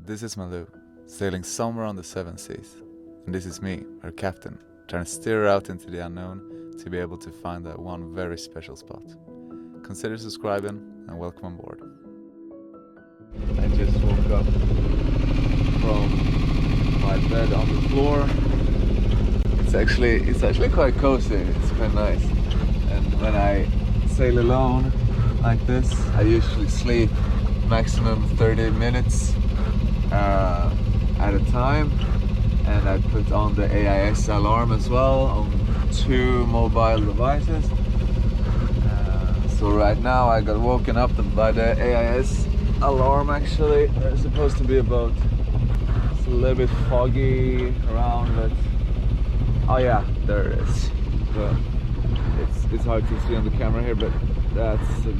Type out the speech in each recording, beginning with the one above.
This is Malou, sailing somewhere on the seven seas. And this is me, her captain, trying to steer her out into the unknown to be able to find that one very special spot. Consider subscribing and welcome on board. I just woke up from my bed on the floor. It's actually quite cozy, it's quite nice. And when I sail alone like this, I usually sleep maximum 30 minutes at a time, and I put on the AIS alarm as well on 2 mobile devices. So right now I got woken up by the AIS alarm. Actually, there's supposed to be about, it's a little bit foggy around, but oh yeah, there it is. So it's hard to see on the camera here, but that's a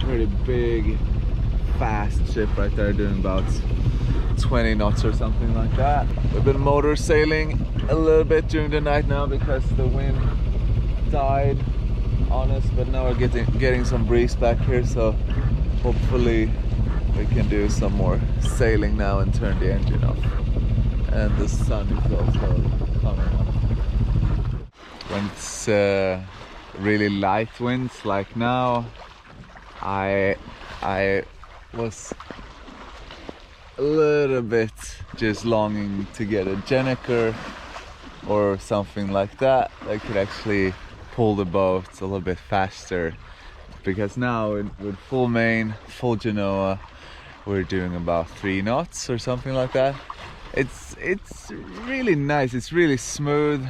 pretty big fast ship right there doing about 20 knots or something like that. We've been motor sailing a little bit during the night now because the wind died on us, but now we're getting some breeze back here, so hopefully we can do some more sailing now and turn the engine off. And the sun is also coming up. When it's really light winds like now, I was a little bit just longing to get a Gennaker or something like that could actually pull the boat a little bit faster, because now with full main, full Genoa, we're doing about 3 knots or something like that. It's really nice, it's really smooth,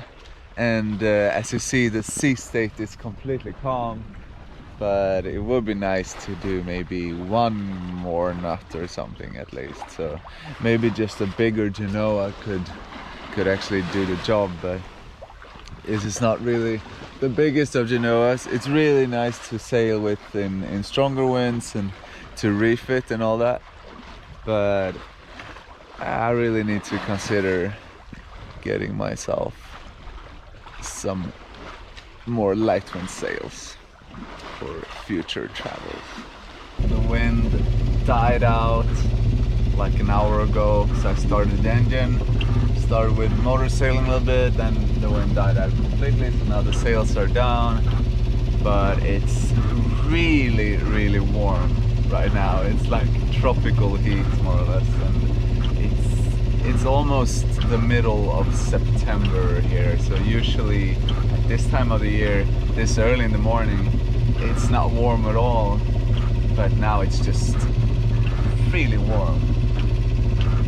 and as you see, the sea state is completely calm. But it would be nice to do maybe 1 more knot or something at least. So maybe just a bigger Genoa could actually do the job, but this is not really the biggest of Genoas. It's really nice to sail with in stronger winds and to refit and all that. But I really need to consider getting myself some more light wind sails for future travels. The wind died out like an hour ago, so I started the engine, started with motor sailing a little bit, then the wind died out completely, so now the sails are down. But it's really warm right now. It's like tropical heat, more or less, and it's almost the middle of September here, so usually at this time of the year, this early in the morning, it's not warm at all, but now it's just really warm,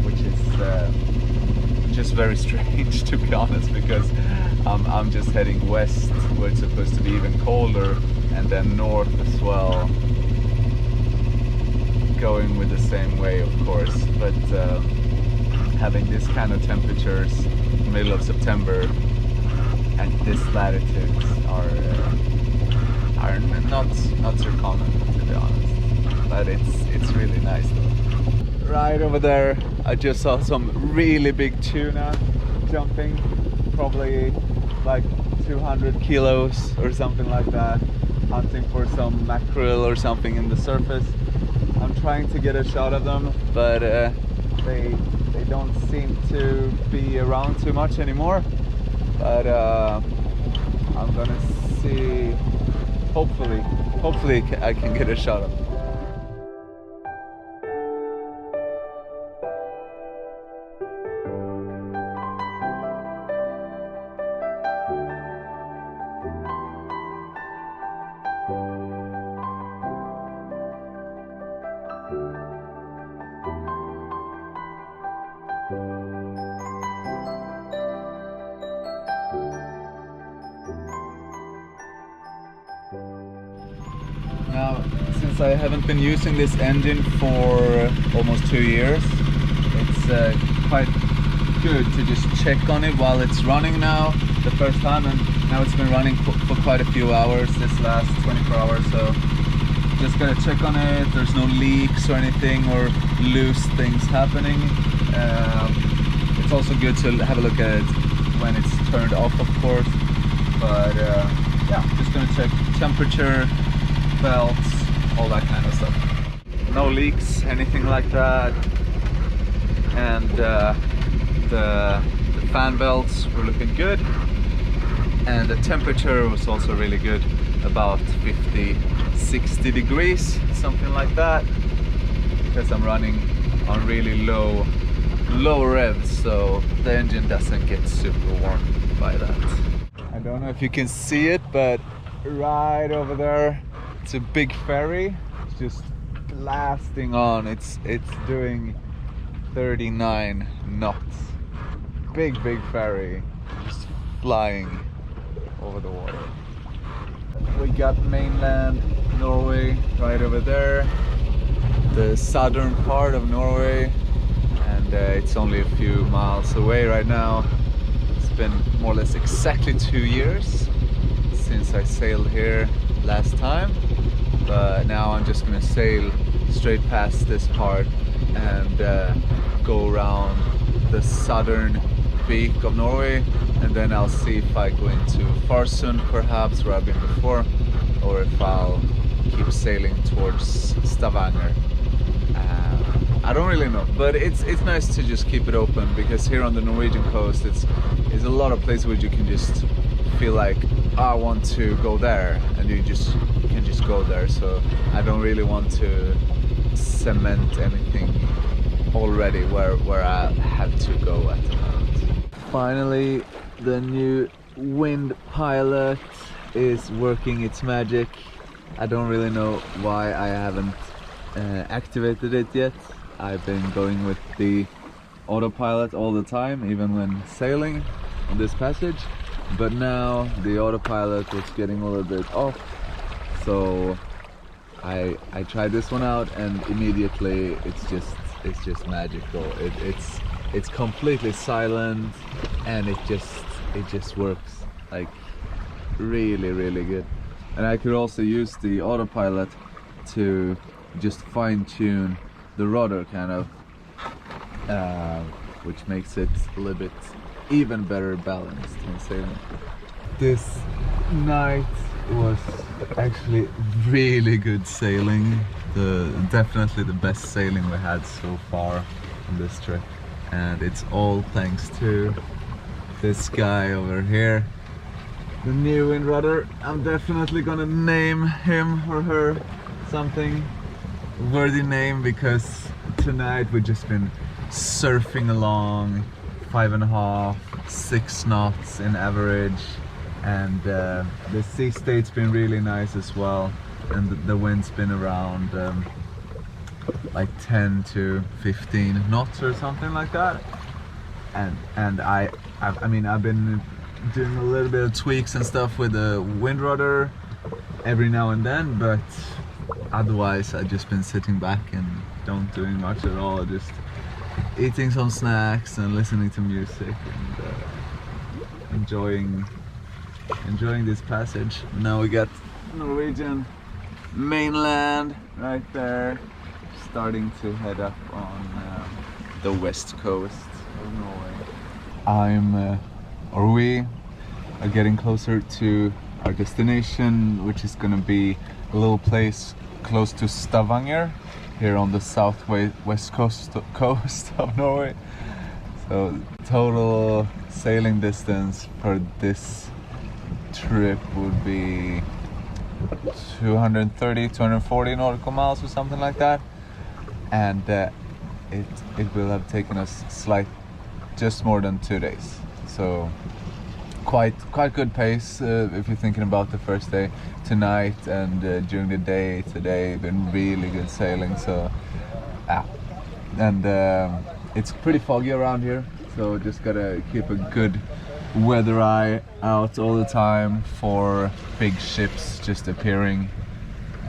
which is just very strange, to be honest, because I'm just heading west where it's supposed to be even colder, and then north as well, going with the same way, of course. But having this kind of temperatures middle of September at this latitudes are not so common, to be honest, but it's really nice though. Right over there I just saw some really big tuna jumping, probably like 200 kilos or something like that, hunting for some mackerel or something in the surface. I'm trying to get a shot of them, but they don't seem to be around too much anymore, but I'm gonna see. Hopefully I can get a shot of it. Now, since I haven't been using this engine for almost 2 years, it's quite good to just check on it while it's running now, the first time, and now it's been running for quite a few hours, this last 24 hours, so just gotta check on it, there's no leaks or anything or loose things happening. It's also good to have a look at it when it's turned off, of course, but yeah, just gonna check temperature, belts, all that kind of stuff. No leaks, anything like that. and the fan belts were looking good, and the temperature was also really good, about 50-60 degrees, something like that, because I'm running on really low revs, so the engine doesn't get super warm by that. I don't know if you can see it, but right over there it's a big ferry. It's just blasting on. It's doing 39 knots. Big ferry just flying over the water. We got mainland Norway right over there, the southern part of Norway, and it's only a few miles away right now. It's been more or less exactly 2 years since I sailed here last time, but now I'm just gonna sail straight past this part and go around the southern beak of Norway, and then I'll see if I go into Farsund perhaps, where I've been before, or if I'll keep sailing towards Stavanger. I don't really know, but it's nice to just keep it open, because here on the Norwegian coast it's a lot of places where you can just feel like, I want to go there, and you can just go there. So I don't really want to cement anything already where I have to go at the moment. Finally, the new wind pilot is working its magic. I don't really know why I haven't activated it yet. I've been going with the autopilot all the time, even when sailing on this passage, but now the autopilot was getting a little bit off, so I tried this one out, and immediately it's just magical. It's completely silent, and it just works like really good. And I could also use the autopilot to just fine-tune the rudder, kind of, which makes it a little bit even better balanced in sailing. This night was actually really good sailing. Definitely the best sailing we had so far on this trip, and it's all thanks to this guy over here, the new wind rudder. I'm definitely gonna name him or her something worthy name, because tonight we've just been surfing along 5.5-6 knots in average, and the sea state's been really nice as well, and the wind's been around like 10 to 15 knots or something like that. And I mean, I've been doing a little bit of tweaks and stuff with the wind rudder every now and then, but otherwise I've just been sitting back and don't doing much at all, just eating some snacks and listening to music and enjoying this passage. Now we got Norwegian mainland right there, starting to head up on the west coast of Norway. We are getting closer to our destination, which is gonna be a little place close to Stavanger, here on the west coast of Norway. So total sailing distance for this trip would be 240 nautical miles or something like that, and it will have taken us just more than 2 days. So quite good pace if you're thinking about the first day. Tonight and during the day today been really good sailing. So and it's pretty foggy around here, so just gotta keep a good weather eye out all the time for big ships just appearing.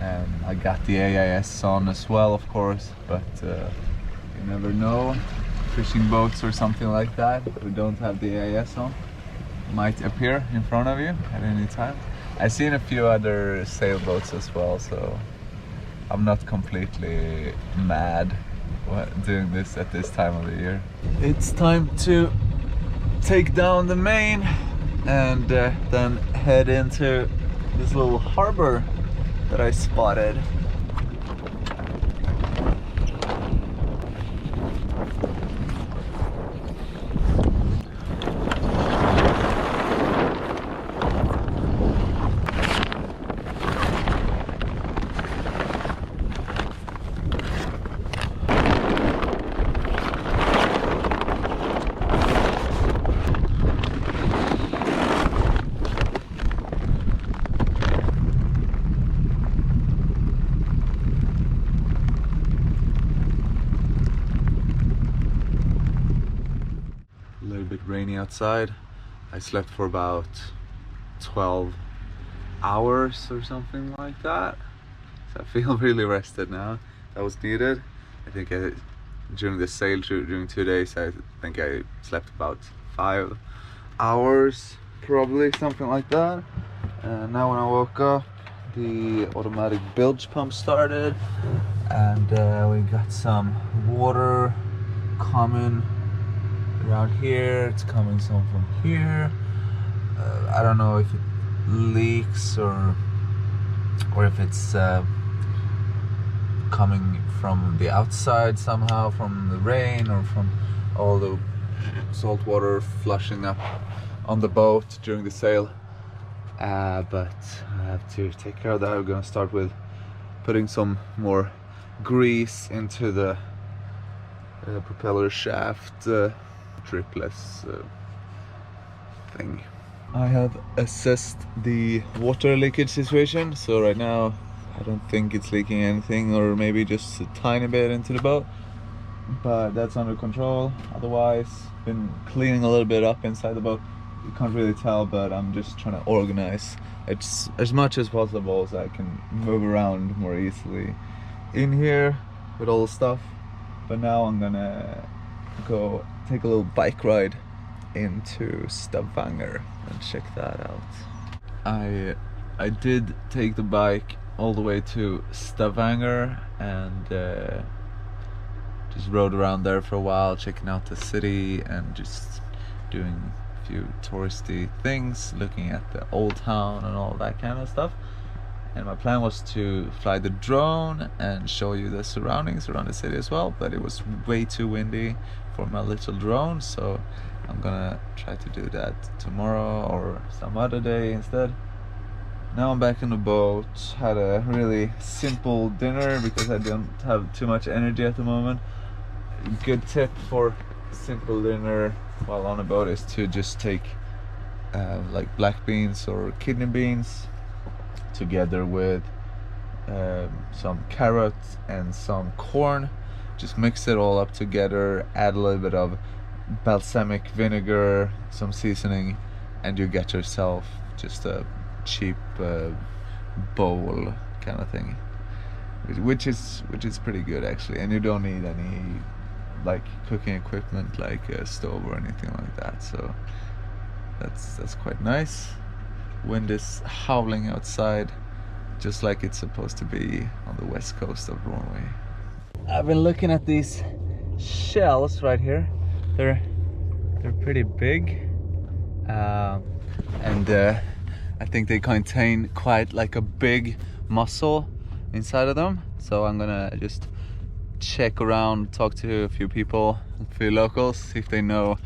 And I got the AIS on as well, of course, but you never know, fishing boats or something like that who don't have the AIS on might appear in front of you at any time. I've seen a few other sailboats as well, so I'm not completely mad doing this at this time of the year. It's time to take down the main and then head into this little harbor that I spotted. bit rainy outside. I slept for about 12 hours or something like that. So I feel really rested now. That was needed. I think during the sail during 2 days, I think I slept about 5 hours, probably something like that. And now when I woke up, the automatic bilge pump started, and we got some water coming around here. It's coming some from here. I don't know if it leaks or if it's coming from the outside somehow, from the rain or from all the salt water flushing up on the boat during the sail. But I have to take care of that. We're gonna start with putting some more grease into the propeller shaft dripless thing. I have assessed the water leakage situation, so right now I don't think it's leaking anything, or maybe just a tiny bit into the boat, but that's under control. Otherwise, been cleaning a little bit up inside the boat. You can't really tell, but I'm just trying to organize it as much as possible so I can move around more easily in here with all the stuff. But now I'm gonna go take a little bike ride into Stavanger and check that out. I did take the bike all the way to Stavanger and just rode around there for a while, checking out the city and just doing a few touristy things, looking at the old town and all that kind of stuff. And my plan was to fly the drone and show you the surroundings around the city as well, but it was way too windy for my little drone, so I'm gonna try to do that tomorrow or some other day instead. Now I'm back in the boat. Had a really simple dinner because I don't have too much energy at the moment. Good tip for simple dinner while on a boat is to just take like black beans or kidney beans together with some carrots and some corn. Just mix it all up together, add a little bit of balsamic vinegar, some seasoning, and you get yourself just a cheap bowl kind of thing, which is pretty good actually. And you don't need any like cooking equipment like a stove or anything like that, so that's quite nice. Wind is howling outside, just like it's supposed to be on the west coast of Norway. I've been looking at these shells right here. They're pretty big, and I think they contain quite like a big mussel inside of them. So I'm gonna just check around, talk to a few people, a few locals, see if they know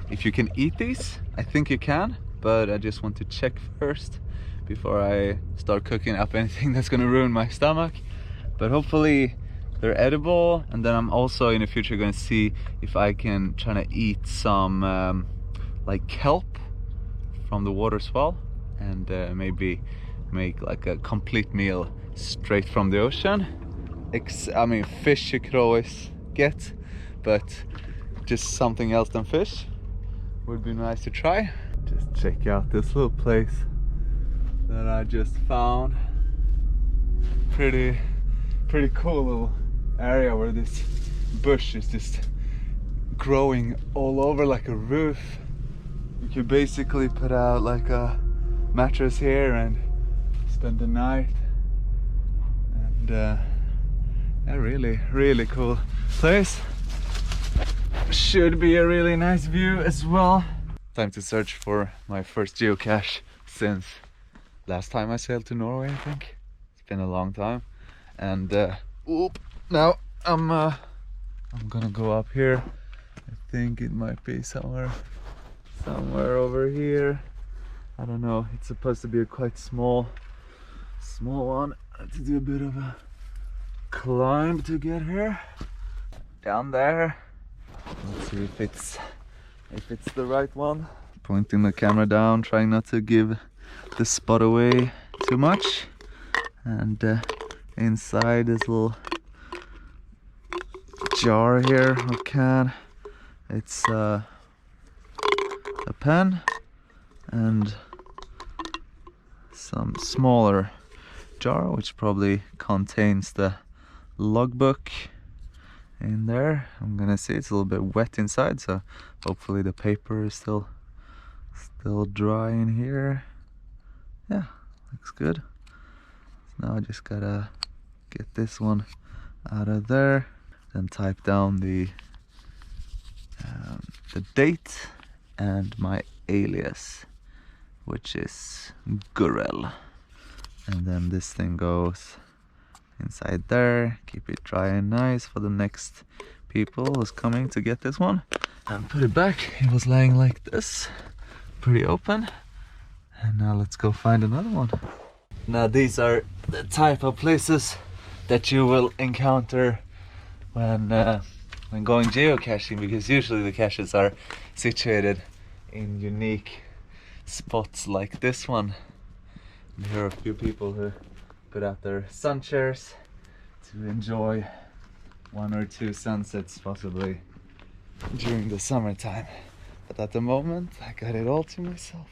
if you can eat these. I think you can, but I just want to check first before I start cooking up anything that's gonna ruin my stomach. But hopefully they're edible, and then I'm also in the future going to see if I can try to eat some like kelp from the water as well, and maybe make like a complete meal straight from the ocean. I mean, fish you could always get, but just something else than fish would be nice to try. Just check out this little place that I just found. Pretty cool little area where this bush is just growing all over like a roof. You could basically put out like a mattress here and spend the night. And a really cool place. Should be a really nice view as well. Time to search for my first geocache since last time I sailed to Norway, I think. It's been a long time. And now I'm gonna go up here. I think it might be somewhere over here. I don't know. It's supposed to be a quite small one. I have to do a bit of a climb to get here. Down there. Let's see if it's the right one. Pointing the camera down, trying not to give the spot away too much. And inside this little jar here, or can, it's a pen and some smaller jar which probably contains the logbook in there. I'm gonna see it's a little bit wet inside, so hopefully the paper is still dry in here. Yeah, looks good. So now I just gotta get this one out of there, then type down the date and my alias, which is Gurel. And then this thing goes inside there. Keep it dry and nice for the next people who's coming to get this one. And put it back. It was laying like this, pretty open. And now let's go find another one. Now these are the type of places that you will encounter when going geocaching, because usually the caches are situated in unique spots like this one. And here are a few people who put out their sun chairs to enjoy 1 or 2 sunsets possibly during the summertime. But at the moment I got it all to myself.